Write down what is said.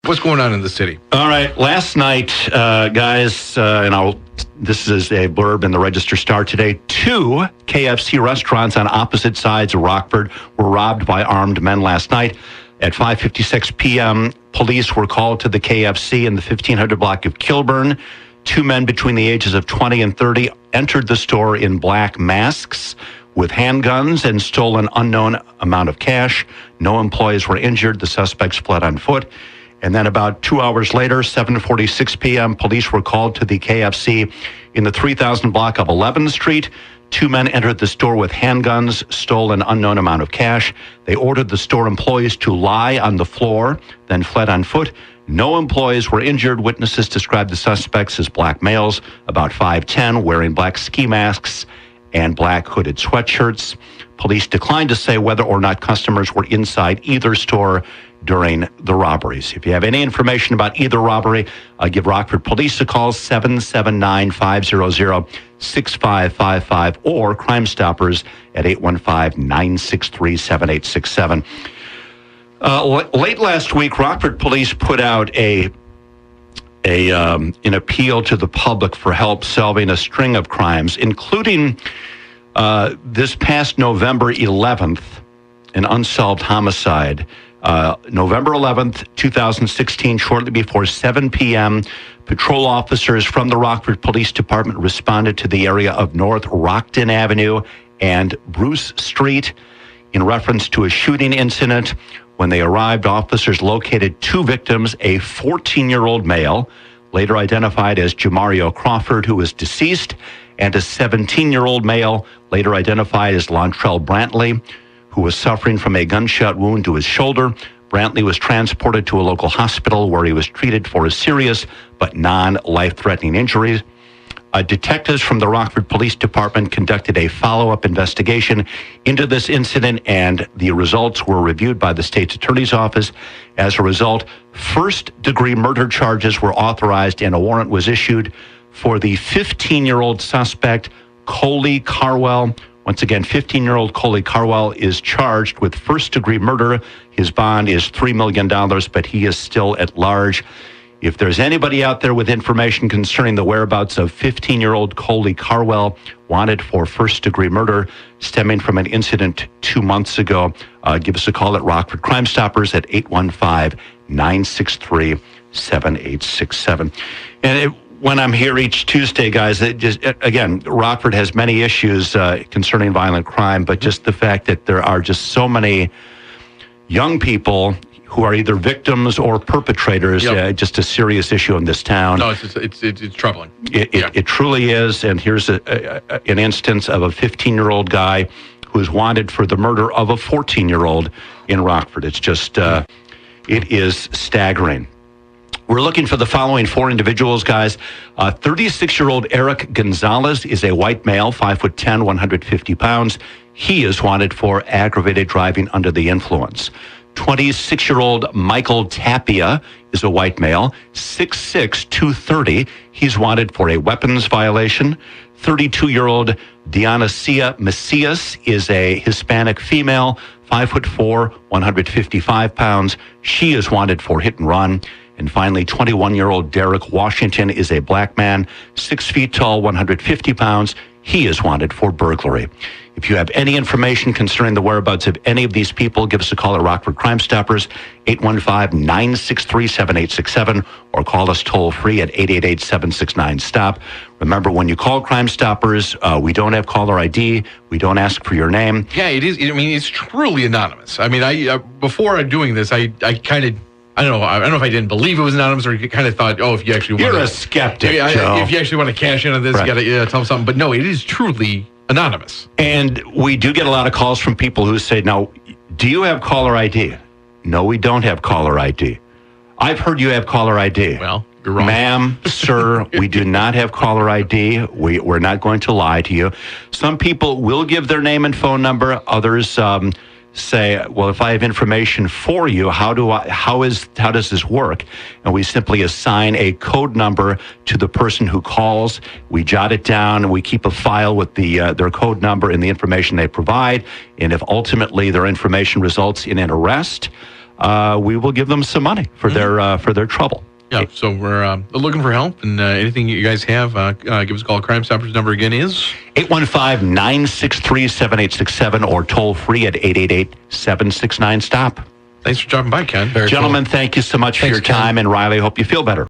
What's going on in the city? All right. Last night, guys, this is a blurb in the Register Star today. 2 KFC restaurants on opposite sides of Rockford were robbed by armed men last night. At 5:56 p.m., police were called to the KFC in the 1500 block of Kilburn. 2 men between the ages of 20 and 30 entered the store in black masks with handguns and stole an unknown amount of cash. No employees were injured. The suspects fled on foot. And then about 2 hours later, 7:46 p.m., police were called to the KFC in the 3000 block of 11th Street. 2 men entered the store with handguns, stole an unknown amount of cash. They ordered the store employees to lie on the floor, then fled on foot. No employees were injured. Witnesses described the suspects as black males, about 5'10", wearing black ski masks and black hooded sweatshirts. Police declined to say whether or not customers were inside either store during the robberies. If you have any information about either robbery, give Rockford Police a call, 779-500-6555, or CrimeStoppers at 815-963-7867. Late last week, Rockford Police put out an appeal to the public for help solving a string of crimes, including this past November 11th, an unsolved homicide. November 11th, 2016, shortly before 7 p.m., patrol officers from the Rockford Police Department responded to the area of North Rockton Avenue and Bruce Street in reference to a shooting incident. When they arrived, officers located 2 victims, a 14-year-old male, later identified as Jamario Crawford, who was deceased, and a 17-year-old male, later identified as Lontrell Brantley, who was suffering from a gunshot wound to his shoulder. Brantley was transported to a local hospital where he was treated for a serious but non-life-threatening injuries. Detectives from the Rockford Police Department conducted a follow-up investigation into this incident, and the results were reviewed by the state's attorney's office. As a result, first-degree murder charges were authorized and a warrant was issued for the 15-year-old suspect, Coley Carwell. Once again, 15-year-old Coley Carwell is charged with first-degree murder. His bond is $3 million, but he is still at large. If there's anybody out there with information concerning the whereabouts of 15-year-old Coley Carwell, wanted for first-degree murder stemming from an incident 2 months ago, give us a call at Rockford CrimeStoppers at 815-963-7867. And when I'm here each Tuesday, guys, again, Rockford has many issues concerning violent crime, but just the fact that there are just so many young people who are either victims or perpetrators, just a serious issue in this town. No, it's troubling. It truly is, and here's an instance of a 15-year-old guy who is wanted for the murder of a 14-year-old in Rockford. It's just, it is staggering. We're looking for the following 4 individuals, guys. 36-year-old Eric Gonzalez is a white male, 5'10", 150 pounds. He is wanted for aggravated driving under the influence. 26-year-old Michael Tapia is a white male, 6'6", 230. He's wanted for a weapons violation. 32-year-old Dionysia Macias is a Hispanic female, 5'4", 155 pounds. She is wanted for hit and run. And finally, 21-year-old Derek Washington is a black man, 6 feet tall, 150 pounds. He is wanted for burglary. If you have any information concerning the whereabouts of any of these people, give us a call at Rockford CrimeStoppers, 815-963-7867, or call us toll-free at 888-769-STOP. Remember, when you call CrimeStoppers, we don't have caller ID. We don't ask for your name. Yeah, it is. I mean, it's truly anonymous. I mean, before doing this, I kind of... I don't know if I didn't believe it was anonymous, or you kind of thought, if you actually want You're a skeptic, Joe. If you actually want to cash in on this, you got to tell them something. But no, it is truly anonymous. And we do get a lot of calls from people who say, now, do you have caller ID? No, we don't have caller ID. I've heard you have caller ID. Well, you're wrong. Ma'am, sir, we do not have caller ID. We're not going to lie to you. Some people will give their name and phone number. Others say, well, if I have information for you, how does this work? And we simply assign a code number to the person who calls. We jot it down, and we keep a file with their code number and the information they provide. And if ultimately their information results in an arrest, we will give them some money for their trouble. Yeah, so we're looking for help, and anything you guys have, give us a call. CrimeStoppers number again is 815-963-7867 or toll free at 888-769-STOP. Thanks for dropping by, Ken. Gentlemen, thank you so much for your time, and Riley, hope you feel better.